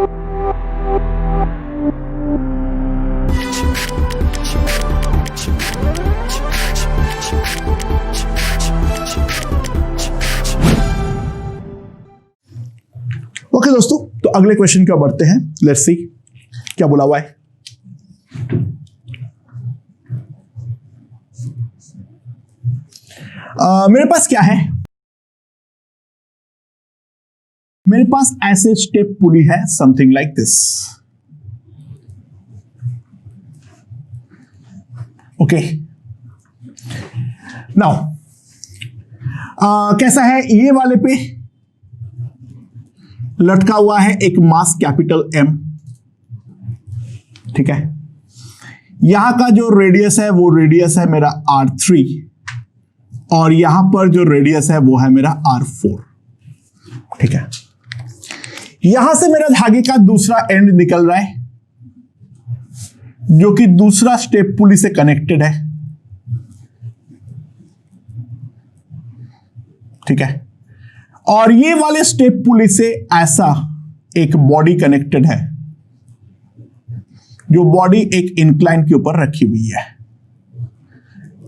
Okay दोस्तों, तो अगले क्वेश्चन की ओर बढ़ते हैं। लेट्स सी क्या बोला हुआ है। मेरे पास क्या है, मेरे पास ऐसे स्टेप पुली है, something like this. Okay, now कैसा है, ये वाले पे लटका हुआ है एक मास कैपिटल M, ठीक है। यहां का जो रेडियस है वो रेडियस है मेरा R3 और यहां पर जो रेडियस है वो है मेरा R4, ठीक है। यहां से मेरा धागे का दूसरा एंड निकल रहा है जो कि दूसरा स्टेप पुली से कनेक्टेड है, ठीक है। और ये वाले स्टेप पुली से ऐसा एक बॉडी कनेक्टेड है, जो बॉडी एक इंक्लाइन के ऊपर रखी हुई है।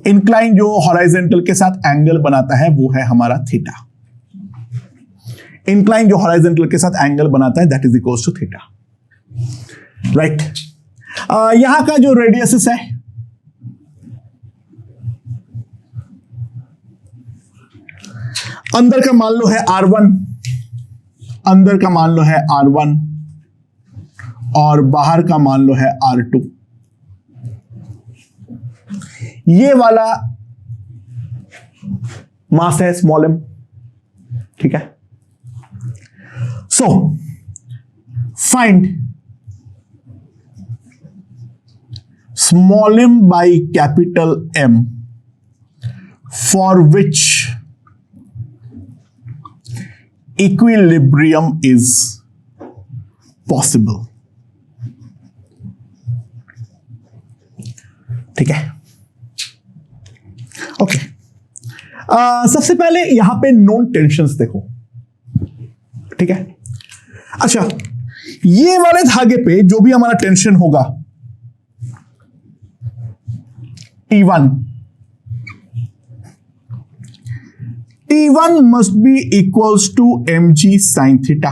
इंक्लाइन जो हॉराइजेंटल के साथ एंगल बनाता है वो है हमारा थीटा। इंक्लाइन जो हॉराइजेंटल के साथ एंगल बनाता है that is equals to theta, right. यहां का जो रेडियस है अंदर का मान लो है R1, अंदर का मान लो है R1 और बाहर का मान लो है R2। ये वाला मास है स्मॉल m, ठीक है। So find small m by capital M for which equilibrium is possible, ठीक है। ओके, सबसे पहले यहां पे नोन टेंशंस देखो, ठीक है। अच्छा, ये वाले धागे पे जो भी हमारा टेंशन होगा T1 must be equals to mg sin theta,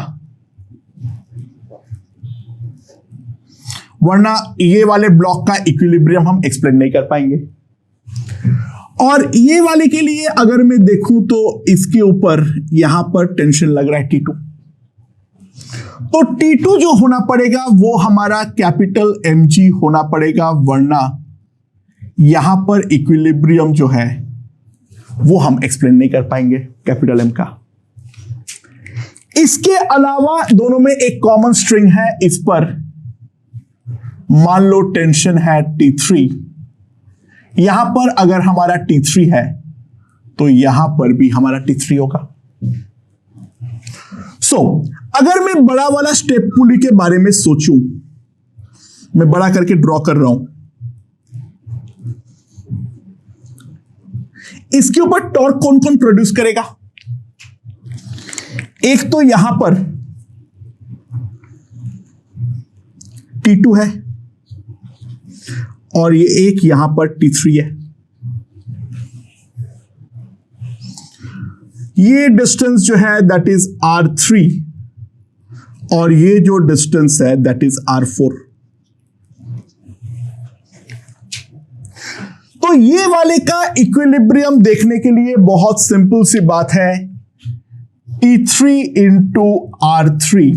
वरना ये वाले ब्लॉक का इक्विलिब्रियम हम एक्सप्लेन नहीं कर पाएंगे। और ये वाले के लिए अगर मैं देखूं तो इसके ऊपर यहां पर टेंशन लग रहा है T2, तो T2 जो होना पड़ेगा वो हमारा कैपिटल mg होना पड़ेगा, वरना यहां पर इक्विलिब्रियम जो है वो हम एक्सप्लेन नहीं कर पाएंगे कैपिटल M का। इसके अलावा दोनों में एक कॉमन स्ट्रिंग है, इस पर मान लो टेंशन है T3, यहां पर अगर हमारा T3 है तो यहां पर भी हमारा T3 होगा। अगर मैं बड़ा वाला स्टेप पुली के बारे में सोचूं, मैं बड़ा करके ड्रॉ कर रहा हूं, इसके ऊपर टॉर्क कौन कौन प्रोड्यूस करेगा? एक तो यहां पर T2 है और ये एक यहां पर T3 है। ये डिस्टेंस जो है दैट इज R3 और ये जो डिस्टेंस है दैट इज R4। तो ये वाले का इक्विलिब्रियम देखने के लिए बहुत सिंपल सी बात है, T3 into R3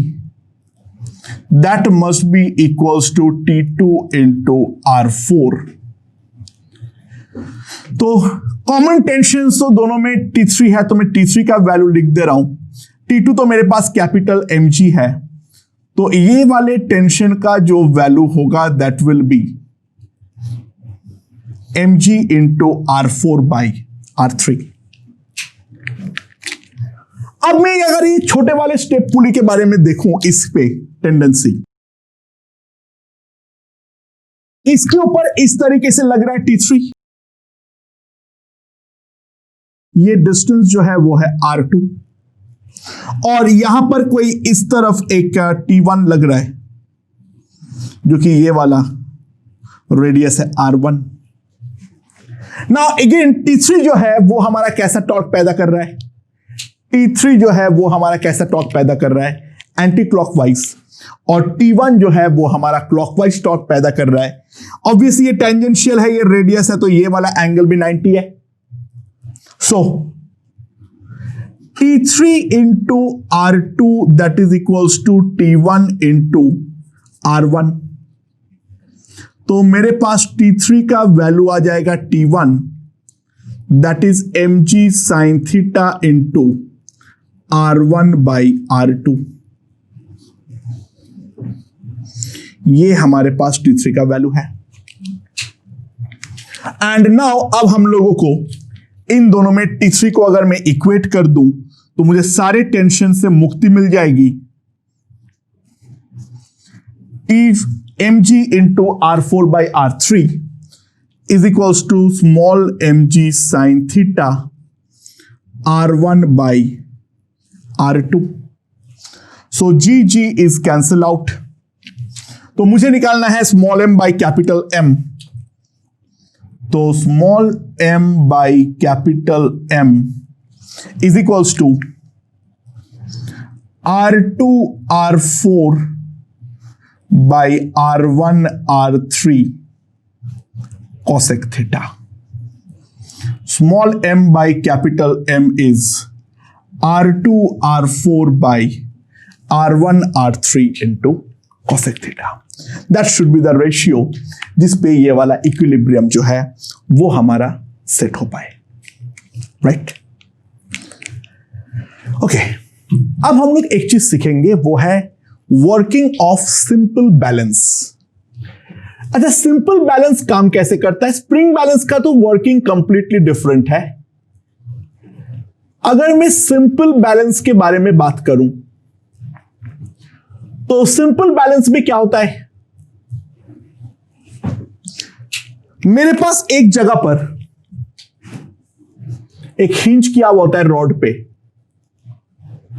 that must be equals to T2 into R4। तो कॉमन टेंशन तो दोनों में T3 है, तो मैं T3 का वैल्यू लिख दे रहा हूं। T2 तो मेरे पास कैपिटल mg है, तो ये वाले टेंशन का जो वैल्यू होगा that will B mg into R4 by R3। अब मैं अगर ये छोटे वाले स्टेप पुली के बारे में देखूं, इस पे टेंडेंसी इसके ऊपर इस तरीके से लग रहा है T3, ये डिस्टेंस जो है वो है R2 और यहां पर कोई इस तरफ एक T1 लग रहा है जो कि ये वाला रेडियस है R1। नाउ अगेन T3 जो है वो हमारा कैसा टॉर्क पैदा कर रहा है, T3 जो है वो हमारा कैसा टॉर्क पैदा कर रहा है, एंटी क्लॉकवाइज, और T1 जो है वो हमारा क्लॉकवाइज टॉर्क पैदा कर रहा है। ऑब्वियसली ये टेंजेंशियल है, ये रेडियस है, तो ये वाला एंगल भी 90 है। So T3 into R2 that is equals to T1 into R1। तो मेरे पास T3 का वैल्यू आ जाएगा T1 that is mg sin theta into R1 by R2। ये हमारे पास T3 का वैल्यू है। एंड नाउ अब हम लोगों को इन दोनों में T3 को अगर मैं इक्वेट कर दूं तो मुझे सारे टेंशन से मुक्ति मिल जाएगी। If mg into R4 by R3 is equals to small mg sin theta R1 by R2. So G is cancel out. तो मुझे निकालना है small m by capital M। तो small m by capital M is equals to R2 R4 by R1 R3 cosec theta. Small m by capital M is R2 R4 by R1 R3 into cosec theta. That should be the ratio जिस पे ये वाला equilibrium जो है वो हमारा set हो पाए, राइट? ओके, अब हम लोग एक चीज सीखेंगे, वो है वर्किंग ऑफ सिंपल बैलेंस। अच्छा, सिंपल बैलेंस काम कैसे करता है? स्प्रिंग बैलेंस का तो वर्किंग कंप्लीटली डिफरेंट है। अगर मैं सिंपल बैलेंस के बारे में बात करूं तो सिंपल बैलेंस में क्या होता है, मेरे पास एक जगह पर एक हिंज किया हुआ होता है रॉड पे,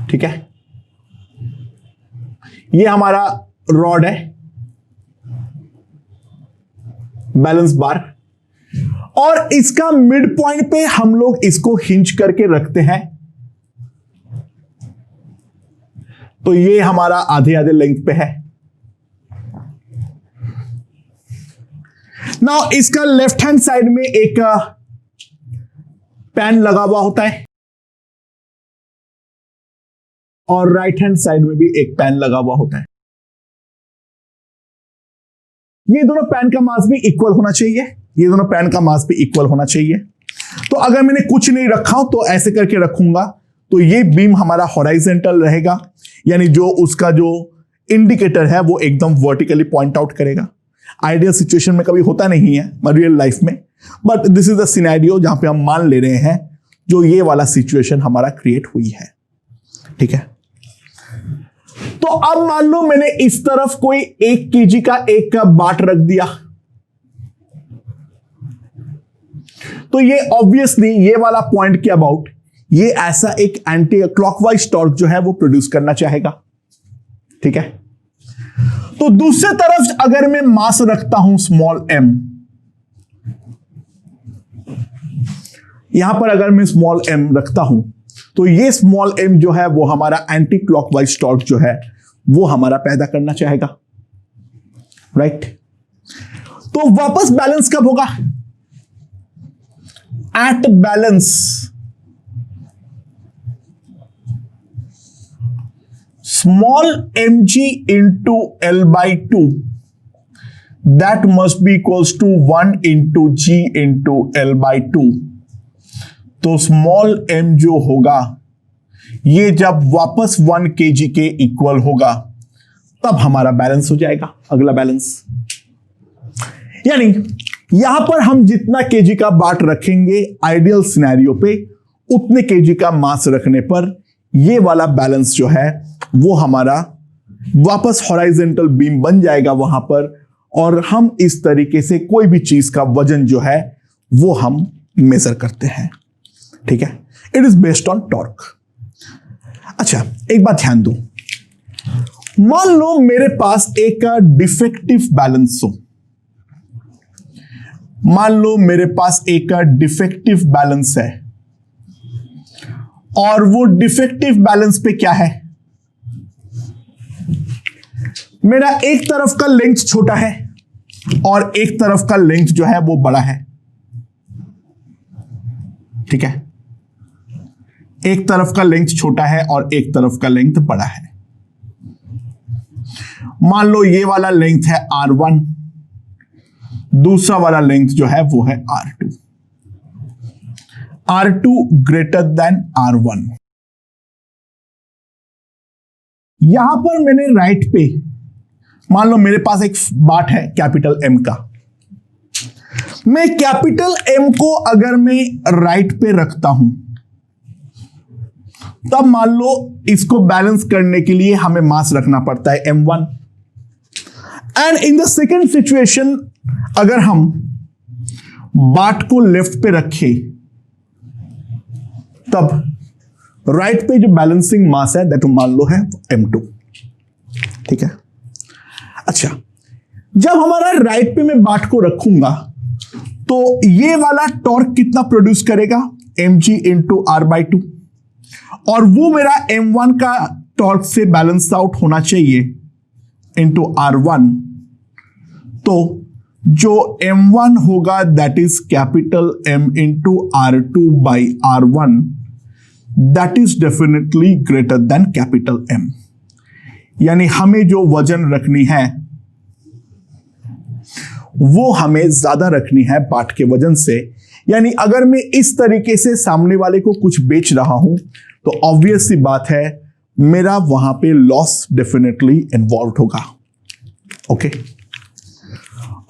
ठीक है? ये हमारा रॉड है, बैलेंस बार, और इसका मिड पॉइंट पे हम लोग इसको हिंज करके रखते हैं। तो ये हमारा आधे आधे लेंथ पे है। नाउ इसका लेफ्ट हैंड साइड में एक पैन लगा हुआ होता है और राइट हैंड साइड में भी एक पैन लगा हुआ होता है। ये दोनों पैन का मास भी इक्वल होना चाहिए, ये दोनों पैन का मास भी इक्वल होना चाहिए। तो अगर मैंने कुछ नहीं रखा तो ऐसे करके रखूंगा तो ये बीम हमारा हॉराइजेंटल रहेगा, यानी जो उसका जो इंडिकेटर है वो एकदम वर्टिकली पॉइंट आउट करेगा। आइडियल सिचुएशन में कभी होता नहीं है रियल लाइफ में, but this is the scenario जहां पे हम मान ले रहे हैं जो ये वाला सिचुएशन हमारा क्रिएट हुई है, ठीक है? तो अब मान लो मैंने इस तरफ कोई 1 kg का एक बाट रख दिया, तो ये ऑब्वियसली ये वाला पॉइंट के अबाउट ये ऐसा एक एंटी क्लॉकवाइज टॉर्क जो है वो प्रोड्यूस करना चाहेगा, ठीक है? तो दूसरी तरफ अगर मैं मास रखता हूं स्मॉल m, यहां पर अगर मैं स्मॉल m रखता हूं तो ये स्मॉल m जो है वो हमारा एंटी क्लॉकवाइज टॉर्क जो है वो हमारा पैदा करना चाहेगा, राइट? तो वापस बैलेंस कब होगा? At balance small mg into L by 2 that must be equals to 1 into g into L by 2। तो small m जो होगा ये जब वापस 1 kg के इक्वल होगा तब हमारा बैलेंस हो जाएगा, अगला बैलेंस। यानी यहां पर हम जितना kg का बाट रखेंगे आइडियल सिनेरियो पे उतने kg का मास रखने पर ये वाला बैलेंस जो है वो हमारा वापस हॉराइजेंटल बीम बन जाएगा वहां पर, और हम इस तरीके से कोई भी चीज का वजन जो है वो हम मेजर करते हैं, ठीक है? It is based on torque. अच्छा, एक बात ध्यान दो, मान लो मेरे पास एक डिफेक्टिव बैलेंस हो, मान लो मेरे पास एक डिफेक्टिव बैलेंस है और वो डिफेक्टिव बैलेंस पे क्या है, मेरा एक तरफ का लेंथ छोटा है और एक तरफ का लेंथ जो है वो बड़ा है। ठीक है, एक तरफ का लेंथ छोटा है और एक तरफ का लेंथ बड़ा है। मान लो ये वाला लेंथ है R1, दूसरा वाला लेंथ जो है वो है R2, R2 greater than R1। यहां पर मैंने राइट पे, मान लो मेरे पास एक बाट है कैपिटल M का, मैं कैपिटल M को अगर मैं राइट पे रखता हूं तब मान लो इसको बैलेंस करने के लिए हमें मास रखना पड़ता है M1, and in the second situation अगर हम बाट को लेफ्ट पे रखें तब राइट पे जो बैलेंसिंग मास है दैट मान लो है M2। ठीक है, अच्छा, जब हमारा राइट पे मैं बाट को रखूंगा तो ये वाला टॉर्क कितना प्रोड्यूस करेगा, mg इंटू R/2, और वो मेरा M1 का टॉर्क से बैलेंस आउट होना चाहिए इंटू R1। तो जो M1 होगा that is capital M into R2 by R1, that is definitely greater than capital M। यानी हमें जो वजन रखनी है वो हमें ज्यादा रखनी है बाट के वजन से। यानी अगर मैं इस तरीके से सामने वाले को कुछ बेच रहा हूं तो ऑब्वियस सी बात है मेरा वहां पे लॉस डेफिनेटली इन्वॉल्व होगा। Okay,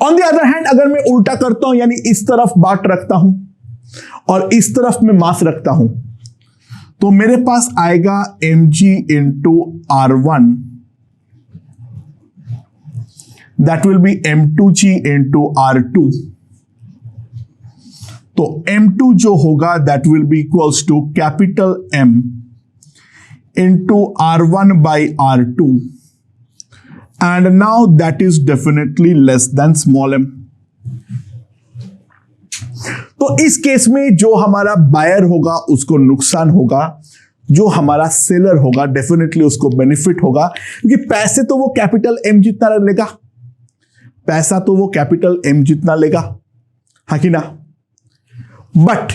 on the other hand अगर मैं उल्टा करता हूं, यानी इस तरफ बाट रखता हूं और इस तरफ मैं मास रखता हूं, तो मेरे पास आएगा mg into R1, that will be m2g into R2। तो M2 जो होगा that will be equals to capital M into R1 by R2, and now that is definitely less than small m। तो इस केस में जो हमारा buyer होगा उसको नुकसान होगा, जो हमारा सेलर होगा डेफिनेटली उसको बेनिफिट होगा, क्योंकि पैसे तो वो कैपिटल M जितना लेगा, पैसा तो वो कैपिटल M जितना लेगा, हाँ कि ना, बट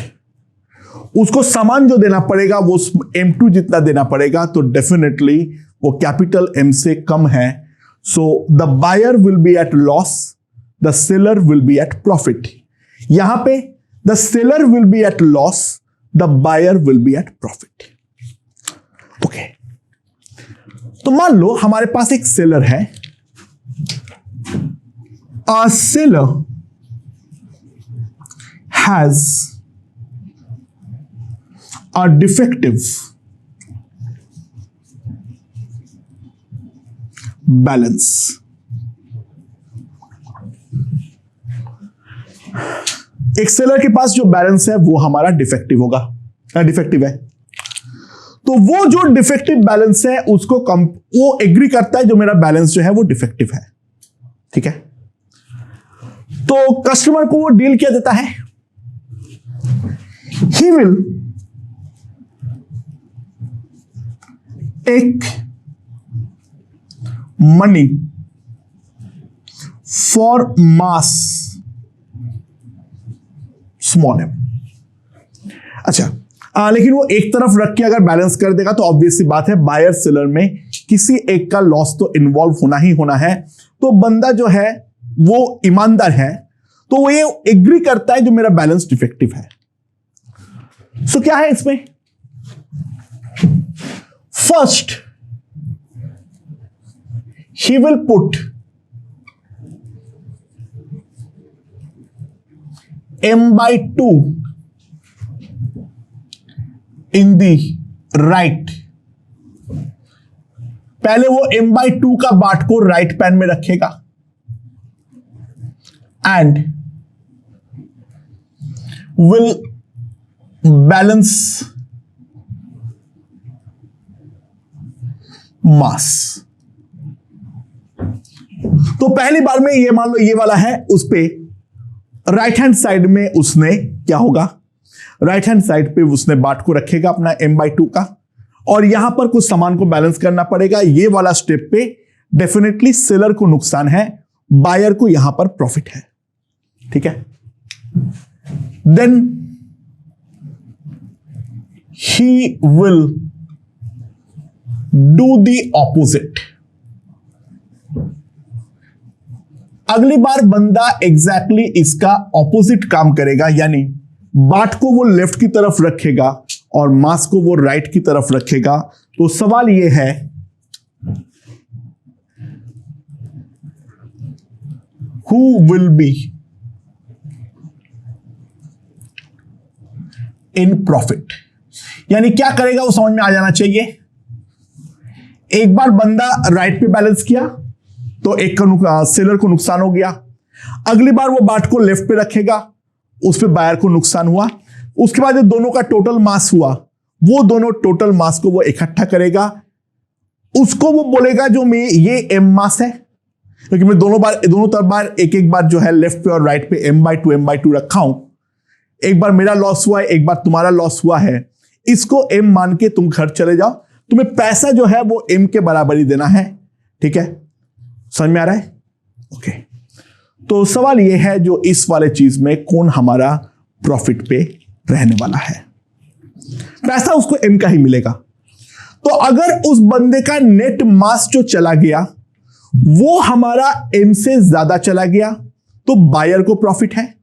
उसको सामान जो देना पड़ेगा वो M2 जितना देना पड़ेगा, तो डेफिनेटली वो कैपिटल M से कम है। So the buyer will be at loss, the seller will be at profit. यहां पे the seller will be at loss, the buyer will be at profit. Okay, तो मान लो हमारे पास एक सेलर है, a seller has a defective balance। एक seller के पास जो बैलेंस है वो हमारा डिफेक्टिव होगा, डिफेक्टिव है, तो वो जो डिफेक्टिव बैलेंस है उसको वो एग्री करता है जो मेरा बैलेंस जो है वो डिफेक्टिव है। ठीक है, तो कस्टमर को वो डील क्या देता है, he will take money for mass small m। अच्छा, लेकिन वो एक तरफ रख के अगर बैलेंस कर देगा तो ऑब्वियस सी बात है बायर सेलर में किसी एक का लॉस तो इन्वॉल्व होना ही होना है। तो बंदा जो है वो ईमानदार है, तो वो ये एग्री करता है जो मेरा बैलेंस डिफेक्टिव है। सो क्या है इसमें, first he will put m/2 in the right. पहले वो m/2 का बाट को राइट पैन में रखेगा एंड विल बैलेंस मास। तो पहली बार में ये मान लो ये वाला है, उस पे राइट हैंड साइड में उसने क्या होगा, राइट हैंड साइड पे उसने बाट को रखेगा अपना m/2 का, और यहां पर कुछ सामान को बैलेंस करना पड़ेगा। ये वाला स्टेप पे डेफिनेटली सेलर को नुकसान है, बायर को यहां पर प्रॉफिट है। ठीक है, then he will do the opposite. अगली बार बंदा एग्जैक्टली इसका ऑपोजिट काम करेगा, यानी बाट को वो लेफ्ट की तरफ रखेगा और मास को वो राइट की तरफ रखेगा। तो सवाल ये है, who will be in profit, यानी क्या करेगा वो समझ में आ जाना चाहिए। एक बार बंदा राइट पे बैलेंस किया तो एक सेलर को नुकसान हो गया। अगली बार वो बाट को लेफ्ट पे रखेगा, उस पे बायर को नुकसान हुआ। उसके बाद जो दोनों का टोटल मास हुआ, वो दोनों टोटल मास को वो इकट्ठा करेगा, उसको वो बोलेगा जो मैं ये एम मास है, क्योंकि मैं दोनों तरफ बार एक बार जो है लेफ्ट पे और राइट पे m/2 रखा हूं। एक बार मेरा लॉस हुआ है, एक बार तुम्हारा लॉस हुआ है। इसको m मान के तुम घर चले जाओ, तुम्हें पैसा जो है वो m के बराबर ही देना है। ठीक है, समझ में आ रहा है? ओके, तो सवाल ये है जो इस वाले चीज में कौन हमारा प्रॉफिट पे रहने वाला है। पैसा उसको m का ही मिलेगा। तो अगर उस बंदे का नेट मास जो चला गया वो हमारा m से ज्यादा चला गया तो बायर को प्रॉफिट है,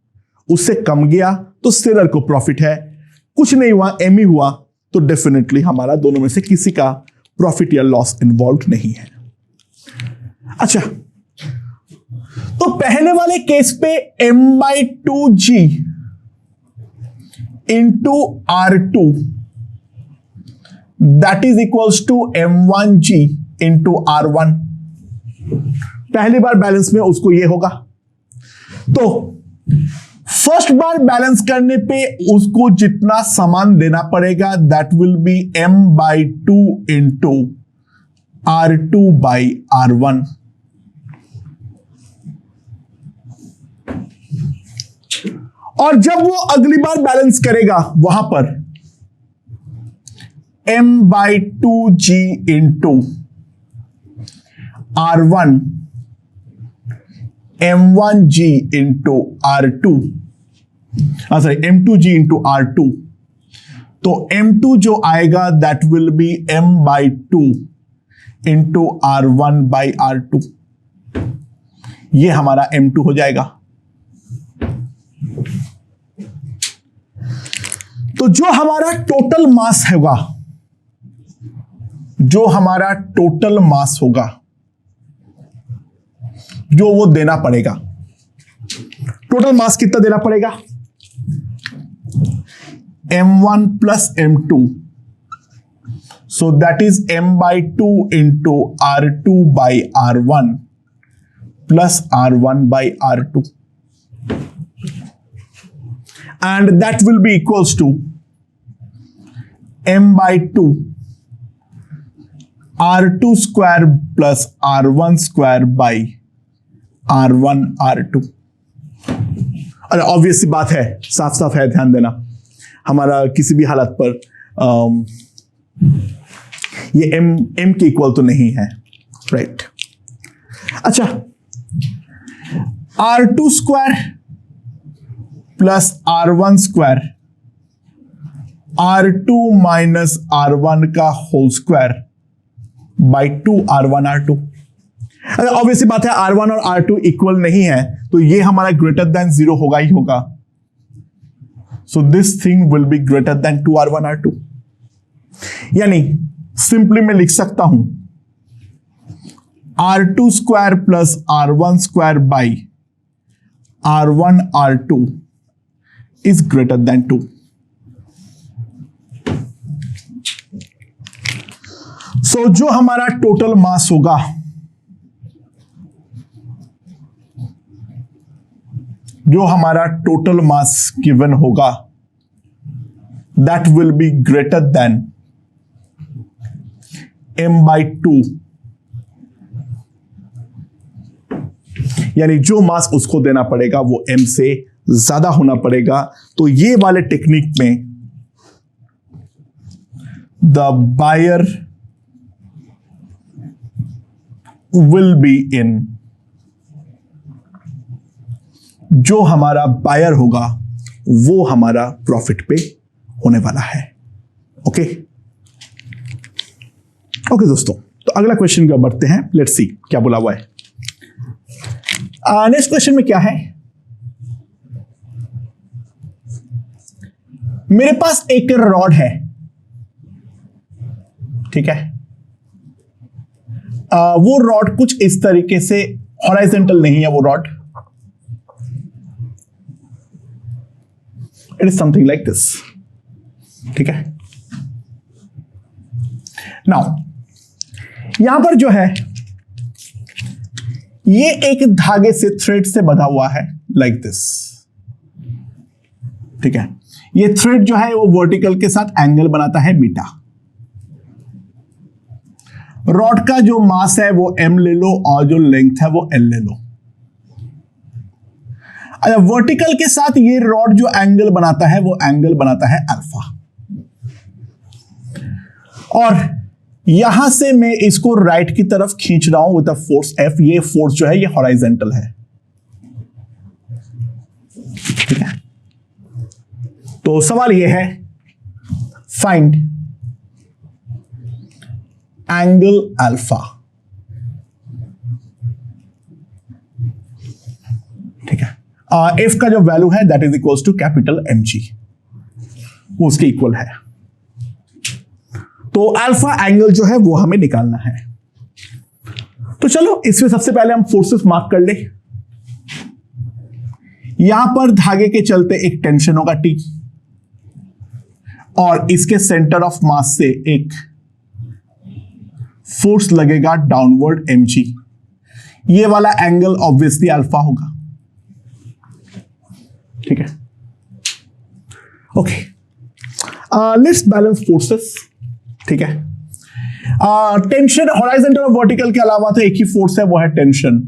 उससे कम गया तो सेलर को प्रॉफिट है। कुछ नहीं हुआ, m ही हुआ, तो डेफिनेटली हमारा दोनों में से किसी का प्रॉफिट या लॉस इन्वॉल्व नहीं है। अच्छा, तो पहले वाले केस पे m/2g into R2 that is equals to m1g into R1। पहली बार बैलेंस में उसको ये होगा। तो फर्स्ट बार बैलेंस करने पे उसको जितना सामान देना पड़ेगा that will B m/2 into R2/R1। और जब वो अगली बार बैलेंस करेगा वहां पर m/2g into R1 m1g into R2, sorry m2g into R2। तो m2 जो आएगा that will B m/2 into R1/R2। ये हमारा m2 हो जाएगा। तो जो हमारा टोटल मास होगा, जो हमारा टोटल मास होगा जो वो देना पड़ेगा, टोटल मास कितना देना पड़ेगा, m1 plus m2, so that is m/2 into R2/R1 plus R1/R2, and that will be equals to m/2 R2 square plus R1 square by R1 R2। अरे ऑब्वियस सी बात है, साफ साफ है, ध्यान देना। हमारा किसी भी हालत पर ये m के इक्वल तो नहीं है, राइट। अच्छा, R2 square plus R1 square R2 minus R1 का whole square by 2 R1 R2। अगर ऑब्वियसली बात है R1 और R2 इक्वल नहीं है तो ये हमारा ग्रेटर देन 0 होगा ही होगा। So this thing will be greater then 2 R1 R2। यानी सिंपली मैं लिख सकता हूं R2 square plus R1 square by R1 R2 is greater than 2। सो जो हमारा टोटल मास होगा, जो हमारा टोटल मास गिवन होगा that will B greater then m/2, यानी जो मास उसको देना पड़ेगा वो m से ज्यादा होना पड़ेगा। तो ये वाले टेक्निक में the buyer will be in, जो हमारा बायर होगा वो हमारा प्रॉफिट पे होने वाला है। ओके ओके दोस्तों, तो अगला क्वेश्चन का बढ़ते हैं। लेट्स सी क्या बोला हुआ है। नेक्स्ट क्वेश्चन में क्या है, मेरे पास एक रॉड है, ठीक है। वो रॉड कुछ इस तरीके से हॉराइजेंटल नहीं है, वो rod it is something like this, ठीक है। नाउ यहां पर जो है ये एक धागे से, थ्रेड से बंधा हुआ है लाइक दिस, ठीक है। ये थ्रेड जो है वो वर्टिकल के साथ एंगल बनाता है बीटा। रॉड का जो मास है वो m ले लो और जो लेंथ है वो l ले लो। अच्छा, वर्टिकल के साथ ये रॉड जो एंगल बनाता है वो एंगल बनाता है अल्फा, और यहां से मैं इसको राइट की तरफ खींच रहा हूं विद फोर्स F। ये फोर्स जो है ये हॉराइजेंटल है, ठीक है। तो सवाल ये है, फाइंड एंगल अल्फा, ठीक है। एफ का जो वैल्यू है that is equals to capital mg, वो उसके इक्वल है। तो अल्फा एंगल जो है वो हमें निकालना है। तो चलो इसमें सबसे पहले हम फोर्सेस मार्क कर ले। यहां पर धागे के चलते एक टेंशन होगा T, और इसके सेंटर ऑफ मास से एक फोर्स लगेगा डाउनवर्ड mg। ये वाला एंगल ऑब्वियसली अल्फा होगा, ठीक है। ओके, लेट्स बैलेंस फोर्सेस, ठीक है। टेंशन हॉराइजेंटल और वर्टिकल के अलावा तो एक ही फोर्स है, वो है टेंशन।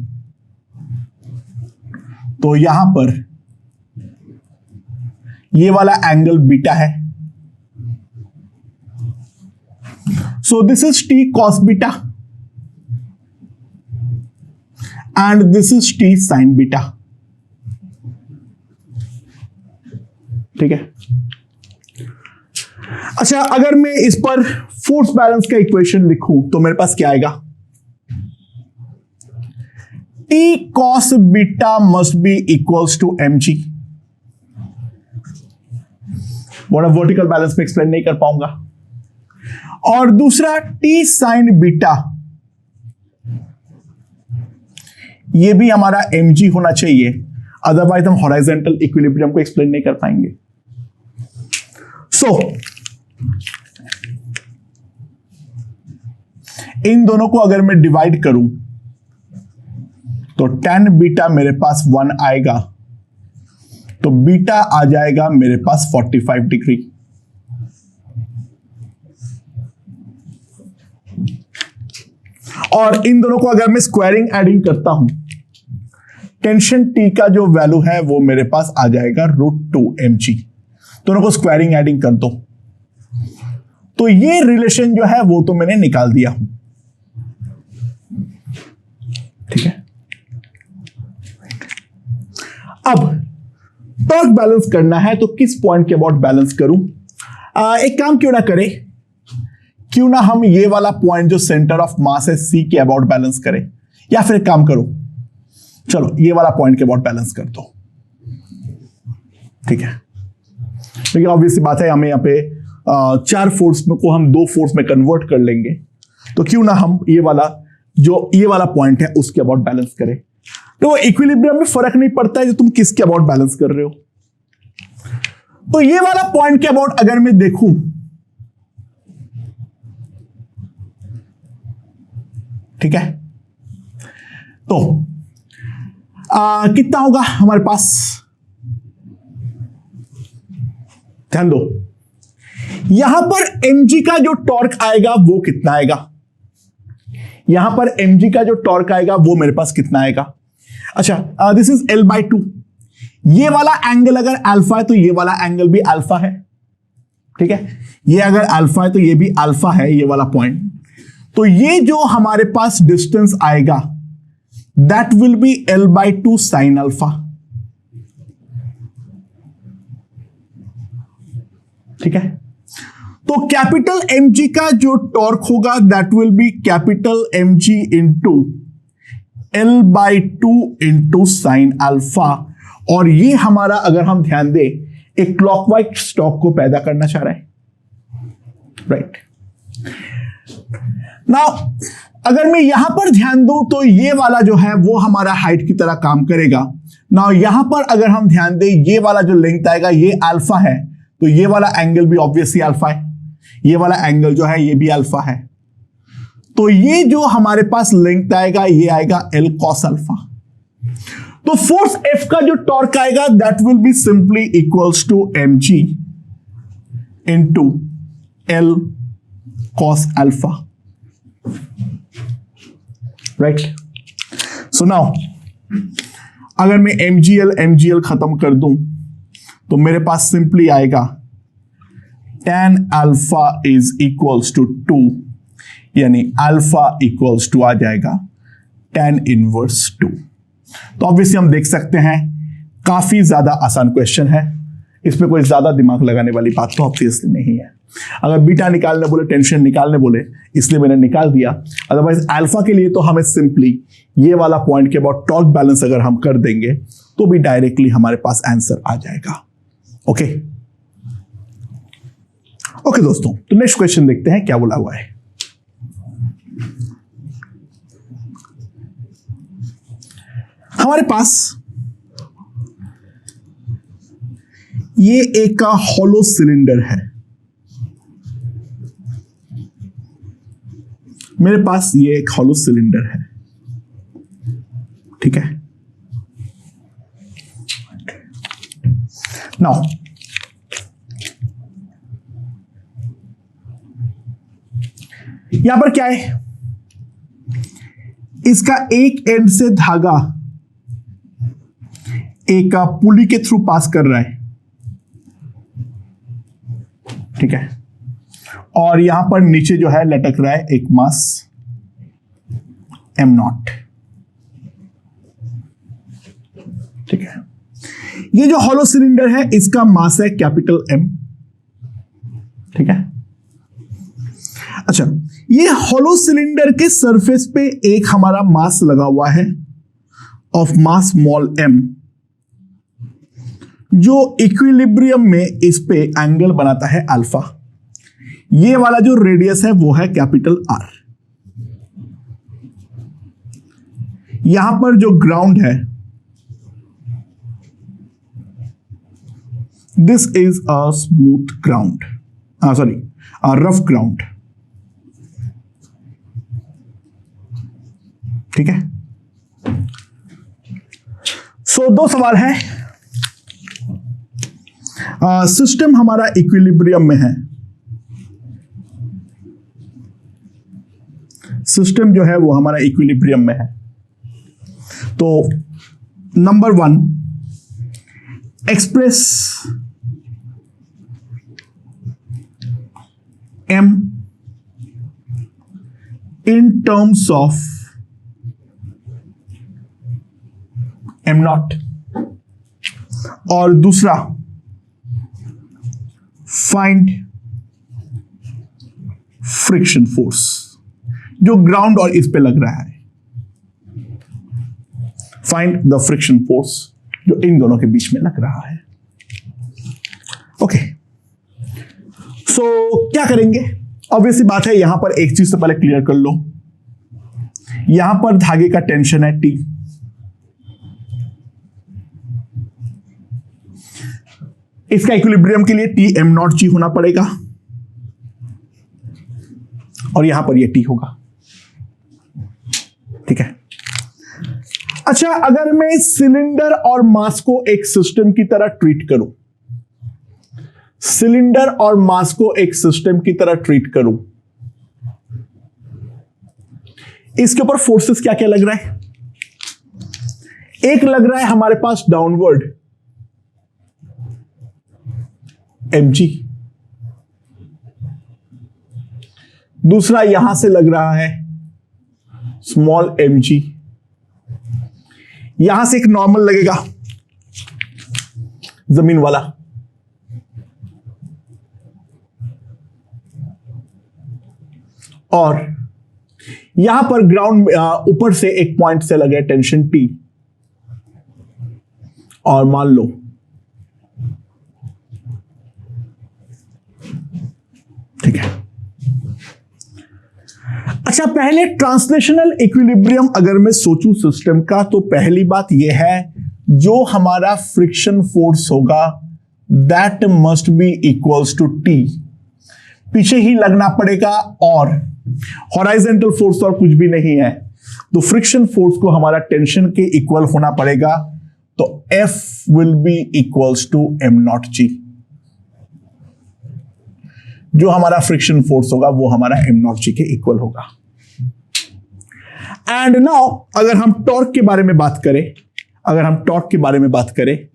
तो यहां पर ये वाला एंगल बीटा है, so this is T cos beta and this is T sin beta, ठीक है। अच्छा, अगर मैं इस पर फोर्स बैलेंस का इक्वेशन लिखूं तो मेरे पास क्या आएगा, T cos beta must be equals to mg। बड़ा वर्टिकल बैलेंस में एक्सप्लेन नहीं कर पाऊंगा। और दूसरा T sin बीटा, ये भी हमारा mg होना चाहिए, अदरवाइज हम हॉराइजेंटल इक्विलिब्रियम को एक्सप्लेन नहीं कर पाएंगे। सो इन दोनों को अगर मैं डिवाइड करूं तो tan बीटा मेरे पास 1 आएगा, तो बीटा आ जाएगा मेरे पास 45 डिग्री। और इन दोनों को अगर मैं स्क्वायरिंग एडिंग करता हूं, टेंशन T का जो वैल्यू है वो मेरे पास आ जाएगा √2 mg। दोनों को स्क्वायरिंग एडिंग कर दो, तो ये रिलेशन जो है वो तो मैंने निकाल दिया हूं, ठीक है। अब टॉर्क बैलेंस करना है, तो किस पॉइंट के अबाउट बैलेंस करूं? एक काम क्यों ना करें, क्यों ना हम ये वाला पॉइंट जो सेंटर ऑफ मास है C के अबाउट बैलेंस करें, या फिर एक काम करो, चलो ये वाला पॉइंट के अबाउट बैलेंस कर दो, ठीक है। लेकिन ऑब्वियसली बात है, हमें यहाँ पे 4 फोर्स में को हम 2 फोर्स में कन्वर्ट कर लेंगे, तो क्यों ना हम ये वाला पॉइंट है उसके अबाउट बैलेंस करें। तो इक्विलिब्रियम में फर्क नहीं पड़ता है जो तुम किसके अबाउट बैलेंस कर रहे हो। तो ये वाला पॉइंट के अबाउट अगर मैं देखूं, ठीक है, तो कितना होगा हमारे पास, ध्यान दो, यहां पर mg का जो टॉर्क आएगा वो कितना आएगा, यहां पर mg का जो टॉर्क आएगा वो मेरे पास कितना आएगा। अच्छा, दिस इज L/2। ये वाला एंगल अगर अल्फा है तो ये वाला एंगल भी अल्फा है, ठीक है। ये अगर अल्फा है तो ये भी अल्फा है, ये वाला पॉइंट। तो ये जो हमारे पास डिस्टेंस आएगा that will B L/2 sine alpha, ठीक है। तो कैपिटल mg का जो टॉर्क होगा that will B capital mg into L/2 into sine alpha. और ये हमारा, अगर हम ध्यान दें, एक क्लॉकवाइज स्टॉक को पैदा करना चाह रहा है, राइट। नाउ अगर मैं यहां पर ध्यान दूं तो ये वाला जो है वो हमारा हाइट की तरह काम करेगा। नाउ यहां पर अगर हम ध्यान दें, ये वाला जो लेंथ आएगा ये अल्फा है, तो ये वाला एंगल भी ऑब्वियसली अल्फा है, ये वाला एंगल जो है ये भी अल्फा है। तो ये जो हमारे पास लेंथ आएगा ये आएगा L cos अल्फा। तो फोर्स F का जो टॉर्क आएगा that will be simply equals to mg into L cos alpha, right. So now अगर मैं mgl खत्म कर दूं तो मेरे पास सिंपली आएगा tan alpha is equals to 2, यानी अल्फा इक्वल्स टू आ जाएगा tan इनवर्स 2। तो ऑब्वियसली हम देख सकते हैं काफी ज्यादा आसान क्वेश्चन है, इसमें कोई ज्यादा दिमाग लगाने वाली बात तो ऑब्वियसली नहीं है। अगर बीटा निकालने बोले, टेंशन निकालने बोले, इसलिए मैंने निकाल दिया। अदरवाइज अल्फा के लिए तो हमें सिंपली ये वाला पॉइंट के अबाउट टॉर्क बैलेंस अगर हम कर देंगे तो भी डायरेक्टली हमारे पास आंसर आ जाएगा। ओके ओके दोस्तों, तो नेक्स्ट क्वेश्चन देखते हैं क्या बोला हुआ है। हमारे पास ये एक हॉलो सिलेंडर है, मेरे पास ये एक हॉलो सिलेंडर है, ठीक है। नाउ यहां पर क्या है, इसका एक एंड से धागा एक पुली के थ्रू पास कर रहा है, ठीक है। और यहां पर नीचे जो है लटक रहा है एक मास m0, ठीक है। ये जो हॉलो सिलेंडर है इसका मास है कैपिटल M, ठीक है। अच्छा, ये हॉलो सिलेंडर के सरफेस पे एक हमारा मास लगा हुआ है ऑफ मास स्मॉल m, जो इक्विलिब्रियम में इस पे एंगल बनाता है अल्फा। ये वाला जो रेडियस है वो है कैपिटल R। यहां पर जो ग्राउंड है this is a smooth ground, sorry rough ground, ठीक है। सो दो सवाल है। सिस्टम हमारा इक्विलिब्रियम में है, सिस्टम जो है वो हमारा इक्विलिब्रियम में है। तो number 1, express m in terms of m0, और दूसरा फाइंड फ्रिक्शन फोर्स जो ग्राउंड और इस पे लग रहा है। फाइंड द फ्रिक्शन फोर्स जो इन दोनों के बीच में लग रहा है। ओके, सो क्या करेंगे? ऑब्वियसली बात है, यहां पर एक चीज तो पहले क्लियर कर लो, यहां पर धागे का टेंशन है T, इसका इक्विलिब्रियम के लिए T m0g होना पड़ेगा, और यहां पर ये T होगा, ठीक है। अच्छा, अगर मैं सिलेंडर और मास को एक सिस्टम की तरह ट्रीट करूं, सिलेंडर और मास को एक सिस्टम की तरह ट्रीट करूं, इसके ऊपर फोर्सेस क्या क्या लग रहा है? एक लग रहा है हमारे पास डाउनवर्ड mg, दूसरा यहां से लग रहा है स्मॉल mg, यहां से एक नॉर्मल लगेगा जमीन वाला, और यहां पर ग्राउंड ऊपर से एक पॉइंट से लगे टेंशन T, और मान लो ठीक है। अच्छा, पहले ट्रांसलेशनल इक्विलिब्रियम अगर मैं सोचूं सिस्टम का, तो पहली बात यह है जो हमारा फ्रिक्शन फोर्स होगा that must be equals to T, पीछे ही लगना पड़ेगा, और हॉराइजेंटल फोर्स और कुछ भी नहीं है, तो फ्रिक्शन फोर्स को हमारा टेंशन के इक्वल होना पड़ेगा, तो F will be equals to m0g, जो हमारा फ्रिक्शन फोर्स होगा वो हमारा m0g के इक्वल होगा। एंड नाउ अगर हम टॉर्क के बारे में बात करें,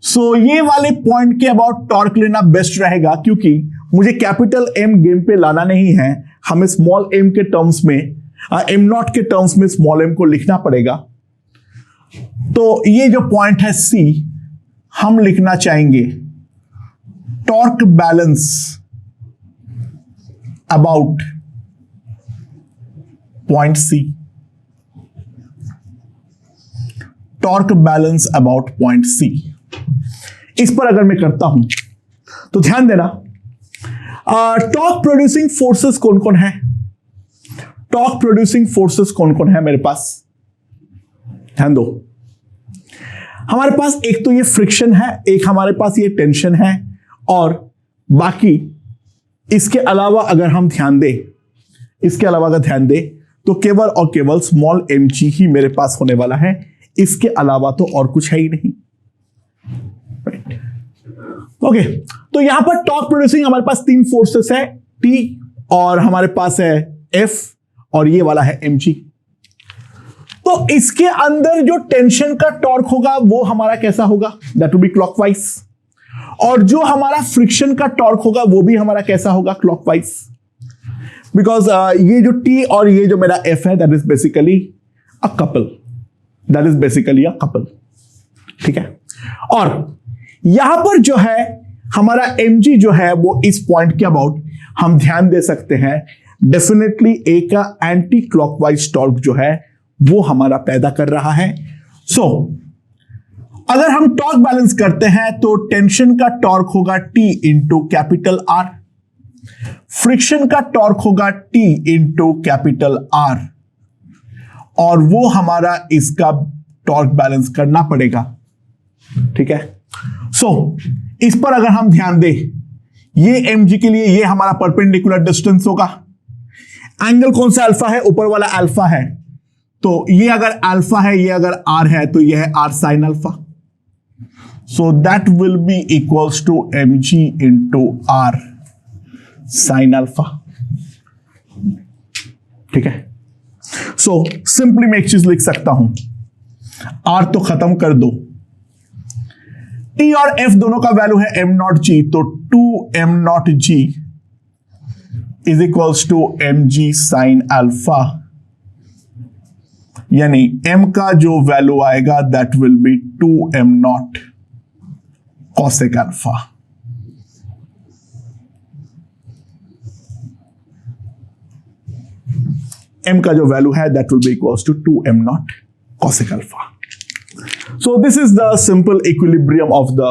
सो ये वाले पॉइंट के अबाउट टॉर्क लेना बेस्ट रहेगा, क्योंकि मुझे कैपिटल M गेम पे लाना नहीं है, हमें स्मॉल m के टर्म्स में m0 के टर्म्स में स्मॉल m को लिखना पड़ेगा। तो ये जो पॉइंट है C, हम लिखना चाहेंगे torque balance about point C, torque balance about point C। इस पर अगर मैं करता हूं तो ध्यान देना, टॉर्क प्रोड्यूसिंग फोर्सेस कौन कौन है? टॉर्क प्रोड्यूसिंग फोर्सेस कौन कौन है मेरे पास? ध्यान दो, हमारे पास एक तो ये फ्रिक्शन है, एक हमारे पास ये टेंशन है, और बाकी इसके अलावा अगर हम ध्यान दें तो केवल और केवल स्मॉल mg ही मेरे पास होने वाला है, इसके अलावा तो और कुछ है ही नहीं। ओके, तो यहां पर टॉर्क प्रोड्यूसिंग हमारे पास तीन फोर्सेस है, T, और हमारे पास है F, और ये वाला है mg। तो इसके अंदर जो टेंशन का टॉर्क होगा वो हमारा कैसा होगा? दैट विल बी क्लॉकवाइज, और जो हमारा फ्रिक्शन का टॉर्क होगा वो भी हमारा कैसा होगा? क्लॉकवाइज, बिकॉज ये जो T और ये जो मेरा F है that is basically a couple, ठीक है। और यहां पर जो है हमारा mg जो है वो इस पॉइंट के अबाउट हम ध्यान दे सकते हैं, डेफिनेटली ए का एंटी क्लॉकवाइज टॉर्क जो है वो हमारा पैदा कर रहा है। सो अगर हम टॉर्क बैलेंस करते हैं तो टेंशन का टॉर्क होगा T into capital R, friction का टॉर्क होगा T इंटू कैपिटल R, और वो हमारा इसका टॉर्क बैलेंस करना पड़ेगा, ठीक है। सो इस पर अगर हम ध्यान दें, ये mg के लिए ये हमारा परपेंडिकुलर डिस्टेंस होगा, एंगल कौन सा? अल्फा है, ऊपर वाला अल्फा है, तो ये अगर अल्फा है, ये अगर r है, तो ये है r sin alpha, so that will be equals to mg into r sin alpha, ठीक है। सो सिंपली मैं एक चीज लिख सकता हूं, r तो खत्म कर दो, T और F दोनों का वैल्यू है m0g, तो 2m0g is equals to mg sin alpha, यानी m का जो वैल्यू आएगा that will be 2m0 cosec alpha. m का जो वैल्यू है that will be equals to 2m0 cosec alpha. So this is the simple equilibrium of the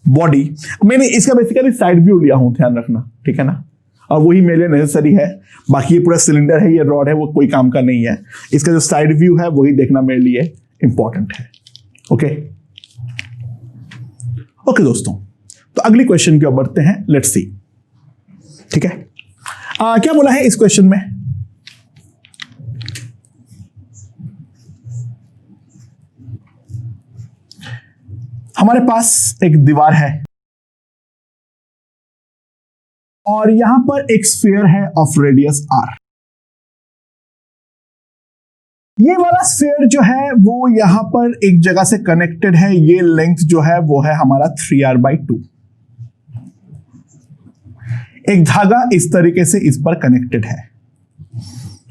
body। मैंने इसका basically side view लिया हूं, ध्यान रखना, ठीक है ना, और वही मेरे लिए नेसेसरी है, बाकी ये पूरा सिलेंडर है, ये रॉड है, वो कोई काम का नहीं है, इसका जो साइड व्यू है वही देखना मेरे लिए इंपॉर्टेंट है। ओके दोस्तों, तो अगली क्वेश्चन की ओर बढ़ते हैं, लेट्स सी, ठीक है। क्या बोला है इस क्वेश्चन में? हमारे पास एक दीवार है और यहां पर एक स्फीयर है ऑफ रेडियस r। ये वाला स्फीयर जो है वो यहां पर एक जगह से कनेक्टेड है, ये लेंथ जो है वो है हमारा 3r/2। एक धागा इस तरीके से इस पर कनेक्टेड है,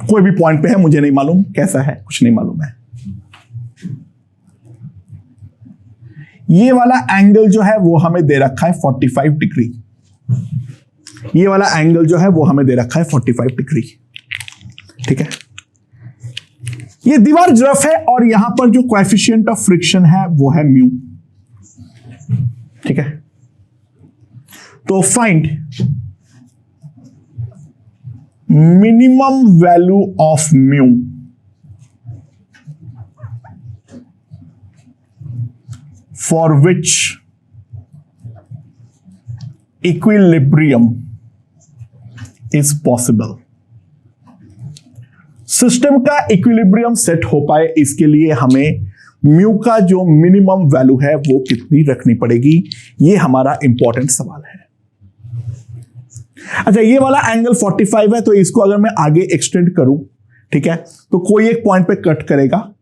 कोई भी पॉइंट पे है, मुझे नहीं मालूम कैसा है, कुछ नहीं मालूम है। ये वाला एंगल जो है वो हमें दे रखा है 45 डिग्री। ये वाला एंगल जो है वो हमें दे रखा है 45 डिग्री। ठीक है, ये दीवार रफ है और यहां पर जो कोएफिशिएंट ऑफ फ्रिक्शन है वो है म्यू। ठीक है, तो find minimum value of mu for which equilibrium is possible. System का इक्विलिब्रियम सेट हो पाए इसके लिए हमें म्यू का जो मिनिमम वैल्यू है वो कितनी रखनी पड़ेगी, ये हमारा इंपॉर्टेंट सवाल है। अच्छा, ये वाला एंगल 45 है, तो इसको अगर मैं आगे एक्सटेंड करूं, ठीक है, तो कोई एक पॉइंट पे कट करेगा।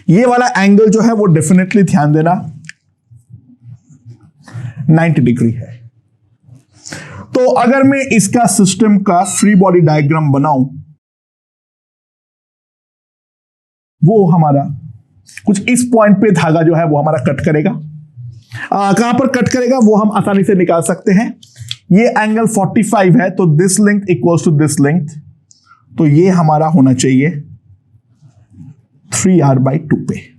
ये वाला एंगल जो है वो डेफिनेटली ध्यान देना 90 डिग्री है। तो अगर मैं इसका सिस्टम का फ्री बॉडी डायग्राम बनाऊं, वो हमारा कुछ इस पॉइंट पे धागा जो है वो हमारा कट करेगा। कहां पर कट करेगा वो हम आसानी से निकाल सकते हैं। ये एंगल 45 है, तो this length equals to this length, तो ये हमारा होना चाहिए 3r/2 पे।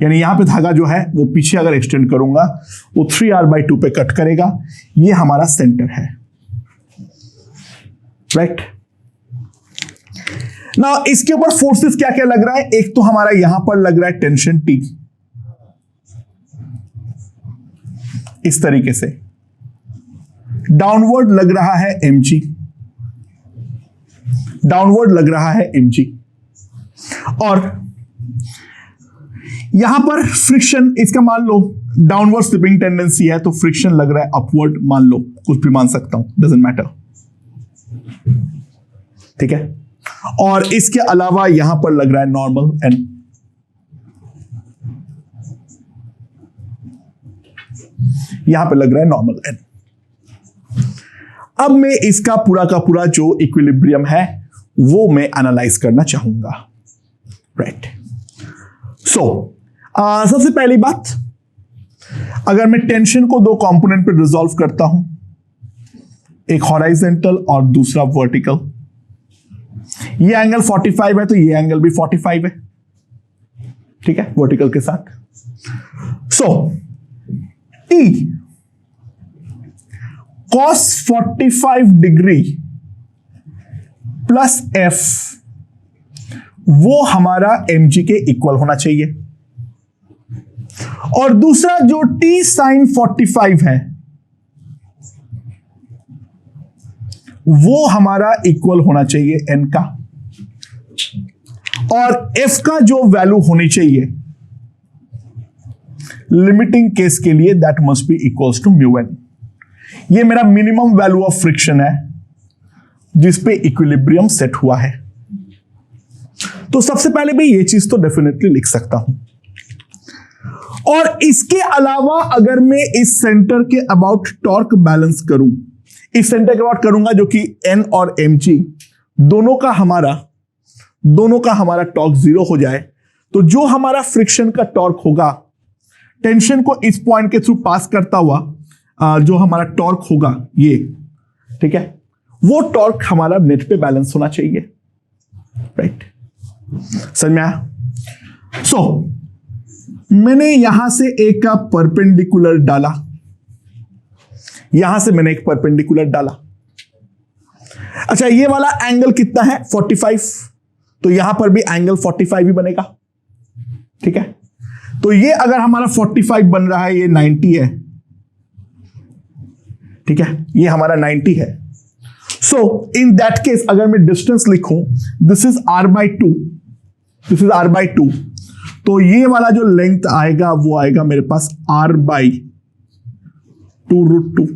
यानी यहां पे धागा जो है वो पीछे अगर एक्सटेंड करूंगा वो 3r/2 पे कट करेगा। ये हमारा सेंटर है, राइट। ना इसके ऊपर फोर्सेस क्या क्या लग रहा है, एक तो हमारा यहां पर लग रहा है टेंशन T इस तरीके से, डाउनवर्ड लग रहा है mg, डाउनवर्ड लग रहा है mg, और यहां पर फ्रिक्शन इसका मान लो डाउनवर्ड स्लिपिंग टेंडेंसी है, तो फ्रिक्शन लग रहा है अपवर्ड, मान लो कुछ भी मान सकता हूं, डजंट मैटर। ठीक है, और इसके अलावा यहां पर लग रहा है नॉर्मल एन। यहां पर लग रहा है नॉर्मल एन। अब मैं इसका पूरा का पूरा जो इक्विलिब्रियम है वो मैं एनालाइज करना चाहूंगा, राइट। सो सबसे पहली बात, अगर मैं टेंशन को दो कंपोनेंट पे रिजॉल्व करता हूं, एक हॉराइजेंटल और दूसरा वर्टिकल, ये एंगल 45 है तो ये एंगल भी 45 है, ठीक है, वर्टिकल के साथ। सो T cos 45 degree plus F वो हमारा mg के इक्वल होना चाहिए, और दूसरा जो T sin 45 है वो हमारा इक्वल होना चाहिए n का, और f का जो वैल्यू होनी चाहिए लिमिटिंग केस के लिए that must be equals to mu n। ये मेरा मिनिमम वैल्यू ऑफ फ्रिक्शन है जिस पे इक्विलिब्रियम सेट हुआ है। तो सबसे पहले मैं ये चीज तो डेफिनेटली लिख सकता हूं, और इसके अलावा अगर मैं इस सेंटर के अबाउट टॉर्क बैलेंस करूं, इस सेंटर के अबाउट करूंगा जो कि n और mg दोनों का हमारा टॉर्क 0 हो जाए, तो जो हमारा फ्रिक्शन का टॉर्क होगा टेंशन को इस पॉइंट के थ्रू पास करता हुआ जो हमारा टॉर्क होगा ये, ठीक है, वो टॉर्क हमारा नेट पे बैलेंस होना चाहिए, राइट। समझ में आया? सो मैंने यहां से एक का परपेंडिकुलर डाला, यहां से मैंने एक परपेंडिकुलर डाला। अच्छा, ये वाला एंगल कितना है 45, तो यहां पर भी एंगल 45 ही बनेगा, ठीक है। तो ये अगर हमारा 45 बन रहा है, ये 90 है, ठीक है, ये हमारा 90 है। सो इन दैट केस अगर मैं डिस्टेंस लिखूं, this is r/2, this is r/2, तो ये वाला जो लेंथ आएगा वो आएगा मेरे पास r/2√2।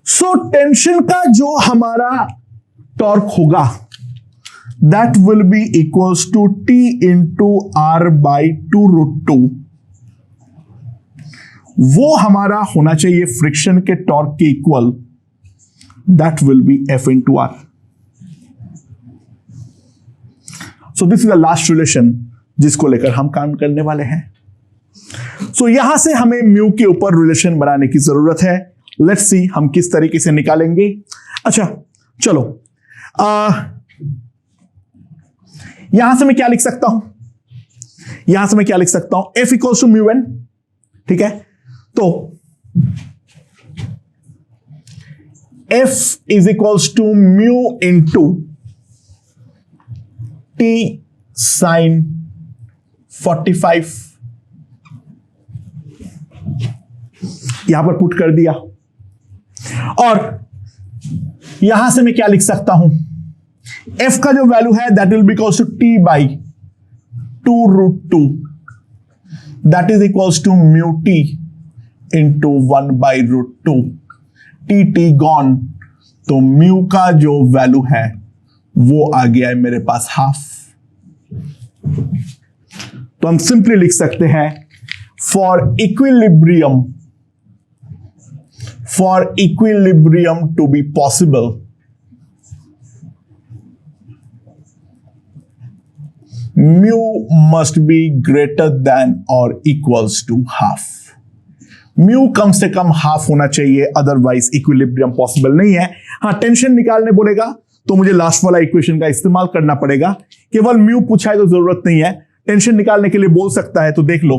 सो टेंशन का जो हमारा टॉर्क होगा that will be equals to T into R by 2√2, वो हमारा होना चाहिए फ्रिक्शन के टॉर्क के equal, that will be F into R. So this is the last relation जिसको लेकर हम काम करने वाले हैं. सो यहां से हमें म्यू के ऊपर रिलेशन बनाने की जरूरत है. लेट्स सी हम किस तरीके से निकालेंगे. अच्छा चलो, यहां से मैं क्या लिख सकता हूं, यहां से मैं क्या लिख सकता हूं, F equals to mu N. ठीक है, तो F is equals to mu into T sine 45, यहां पर पुट कर दिया. और यहां से मैं क्या लिख सकता हूं, F का जो वैल्यू है that will be equals to T by 2√2, that is equals to mu T into 1 by √2. T gone, तो म्यू का जो वैल्यू है वो आ गया है मेरे पास हाफ. तो हम सिंपली लिख सकते हैं for equilibrium to be possible, mu must be greater than और इक्वल्स टू हाफ. म्यू कम से कम हाफ होना चाहिए, अदरवाइज इक्विलिब्रियम पॉसिबल नहीं है. हाँ, टेंशन निकालने बोलेगा तो मुझे लास्ट वाला इक्वेशन का इस्तेमाल करना पड़ेगा. केवल म्यू पूछा है तो जरूरत नहीं है, टेंशन निकालने के लिए बोल सकता है. तो देख लो,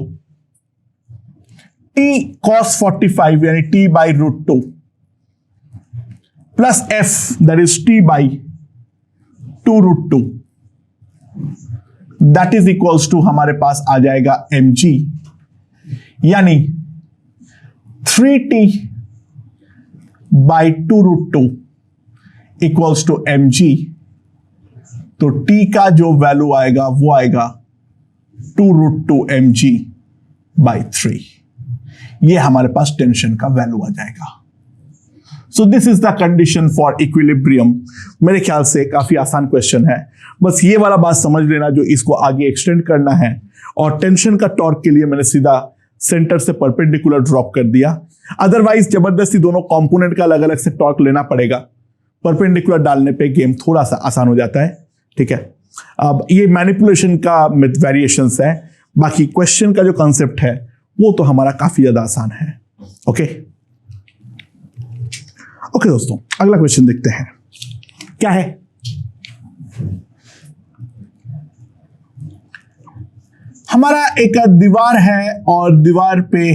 T cos 45 यानी T by √2 plus F that is T by 2√2, that is equals to हमारे पास आ जाएगा mg, यानी 3T by 2√2 equals to mg. तो T का जो वैल्यू आएगा वो आएगा 2√2 mg बाई 3. ये हमारे पास टेंशन का वैल्यू आ जाएगा. सो this is the condition for equilibrium. मेरे ख्याल से काफी आसान क्वेश्चन है, बस ये वाला बात समझ लेना जो इसको आगे एक्सटेंड करना है. और टेंशन का टॉर्क के लिए मैंने सीधा सेंटर से परपेंडिकुलर ड्रॉप कर दिया, अदरवाइज जबरदस्ती दोनों कंपोनेंट का अलग अलग से टॉर्क लेना पड़ेगा. परपेंडिकुलर डालने पे गेम थोड़ा सा आसान हो जाता है. ठीक है, अब ये मैनिपुलेशन का वेरिएशंस है, बाकी क्वेश्चन का जो कंसेप्ट है वो तो हमारा काफी ज्यादा आसान है. ओके दोस्तों, अगला क्वेश्चन देखते हैं क्या है. हमारा एक दीवार है और दीवार पे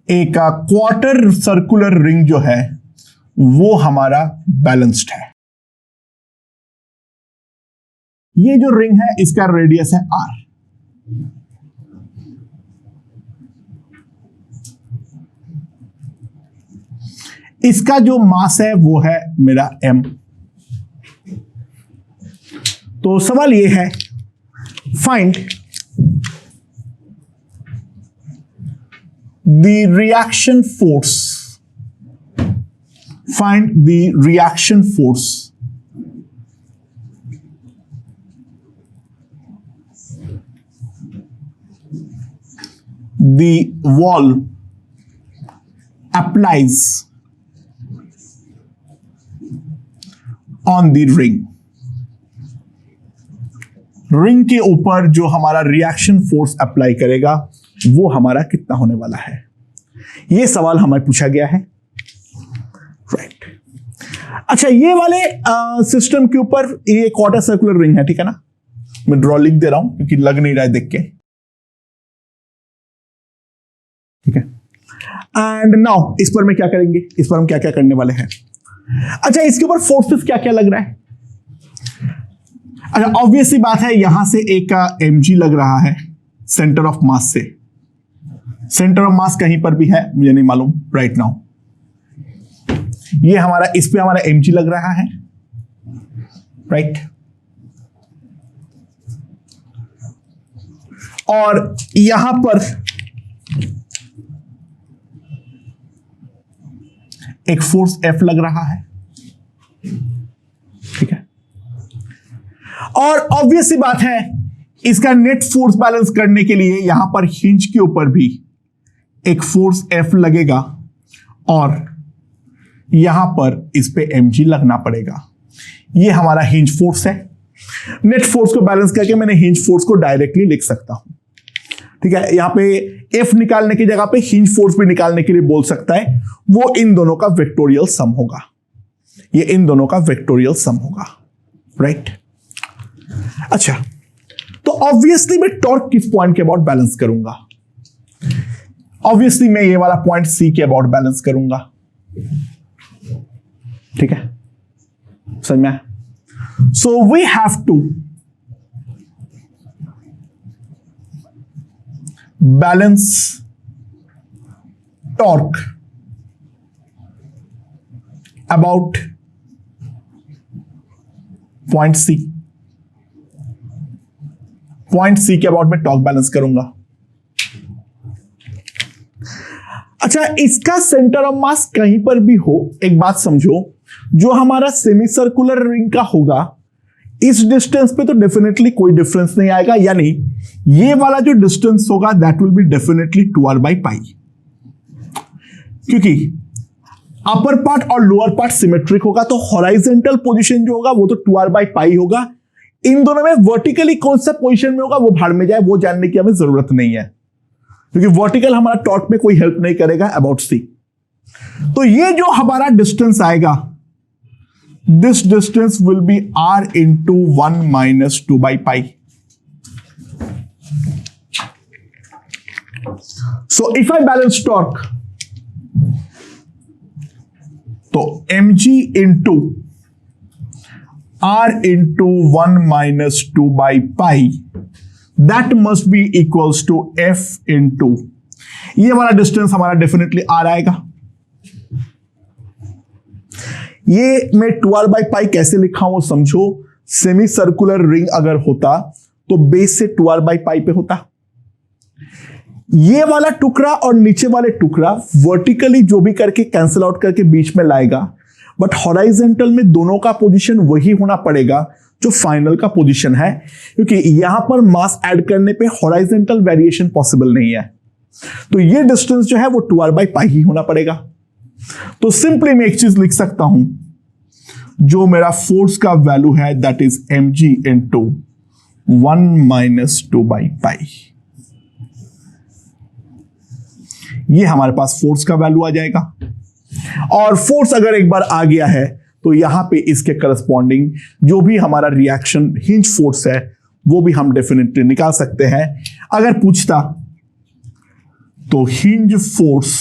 एक क्वार्टर सर्कुलर रिंग जो है वो हमारा बैलेंस्ड है. ये जो रिंग है इसका रेडियस है R. इसका जो मास है वो है मेरा m. तो सवाल ये है, find the reaction force, find the reaction force the wall applies on the ring. Ring के ऊपर जो हमारा रिएक्शन फोर्स अप्लाई करेगा वो हमारा कितना होने वाला है, ये सवाल हमें पूछा गया है. राइट. अच्छा, ये वाले सिस्टम के ऊपर ये क्वार्टर सर्कुलर रिंग है, ठीक है ना. मैं ड्रॉ लिख दे रहा हूं क्योंकि लग नहीं रहा है देख के. ठीक है, एंड नाउ इस पर में क्या करेंगे, इस पर हम क्या क्या करने वाले हैं. अच्छा, इसके ऊपर फोर्सेस क्या क्या लग रहा है. अच्छा, ऑब्वियस सी बात है, यहां से एक mg लग रहा है सेंटर ऑफ मास से. सेंटर ऑफ मास कहीं पर भी है मुझे नहीं मालूम राइट नाउ. ये हमारा, इस पे हमारा mg लग रहा है, राइट. और यहां पर एक फोर्स F लग रहा है. और ऑब्वियस सी बात है, इसका नेट फोर्स बैलेंस करने के लिए यहां पर हिंज के ऊपर भी एक फोर्स F लगेगा और यहां पर इस पे mg लगना पड़ेगा। ये हमारा हिंज फोर्स है। नेट फोर्स को बैलेंस करके मैंने हिंज फोर्स को डायरेक्टली लिख सकता हूं। ठीक है, यहां पे F निकालने की जगह पे हिंज फोर्स भी निकालने के लिए बोल सकता है। वो इन दोनों का वेक्टोरियल सम होगा। ये इन दोनों का वेक्टोरियल सम होगा, राइट? अच्छा, तो ऑब्वियसली मैं टॉर्क किस पॉइंट के अबाउट बैलेंस करूंगा? ऑब्वियसली मैं ये वाला पॉइंट C के अबाउट बैलेंस करूंगा। ठीक है, समझ में? So we have to balance torque about point C। Point C के अबाउट में टॉर्क बैलेंस करूंगा। अच्छा, इसका सेंटर ऑफ मास कहीं पर भी हो, एक बात समझो, जो हमारा सेमी सर्कुलर रिंग का होगा, इस डिस्टेंस पे तो डेफिनेटली कोई डिफरेंस नहीं आएगा, यानी ये वाला जो डिस्टेंस होगा that will be definitely 2r/π, क्योंकि अपर पार्ट और लोअर पार्ट सिमेट्रिक होगा, तो हॉराइजेंटल पोजीशन जो होगा वो तो 2r/π होगा। इन दोनों में वर्टिकली कौन सा पोजीशन में होगा वो भाड़ में जाए, वो जानने की हमें जरूरत नहीं है, क्योंकि वर्टिकल हमारा टॉर्क में कोई हेल्प नहीं करेगा अबाउट C। तो ये जो हमारा डिस्टेंस आएगा, this distance will be r into 1 - 2/π। So if I balance torque, तो mg into r into 1 - 2/π that must be equals to f into, ये वाला डिस्टेंस हमारा डेफिनेटली r आएगा। ये मैं 2r/π कैसे लिखा हूं समझो। सेमी सर्कुलर रिंग अगर होता तो बेस से 2r/π पे होता। ये वाला टुकड़ा और नीचे वाले टुकड़ा वर्टिकली जो भी करके कैंसिल आउट करके बीच में लाएगा, बट हॉराइजेंटल में दोनों का पोजीशन वही होना पड़ेगा जो फाइनल का पोजीशन है, क्योंकि यहां पर मास ऐड करने पे हॉराइजेंटल वेरिएशन पॉसिबल नहीं है। तो ये डिस्टेंस जो है वो 2r/π ही होना पड़ेगा। तो सिंपली मैं एक चीज लिख सकता हूं, जो मेरा फोर्स का वैल्यू है दैट इज mg into 1 - 2/π। ये हमारे पास फोर्स का वैल्यू आ जाएगा। और फोर्स अगर एक बार आ गया है तो यहां पे इसके करस्पॉन्डिंग जो भी हमारा रिएक्शन हिंज फोर्स है वो भी हम डेफिनेटली निकाल सकते हैं। अगर पूछता तो hinge force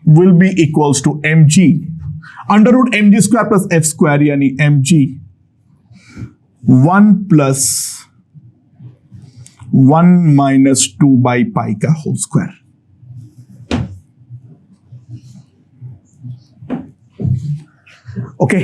will be equals to mg √mg² plus f², यानी mg 1 + 1 - 2/π का होल स्क्वायर। ओके,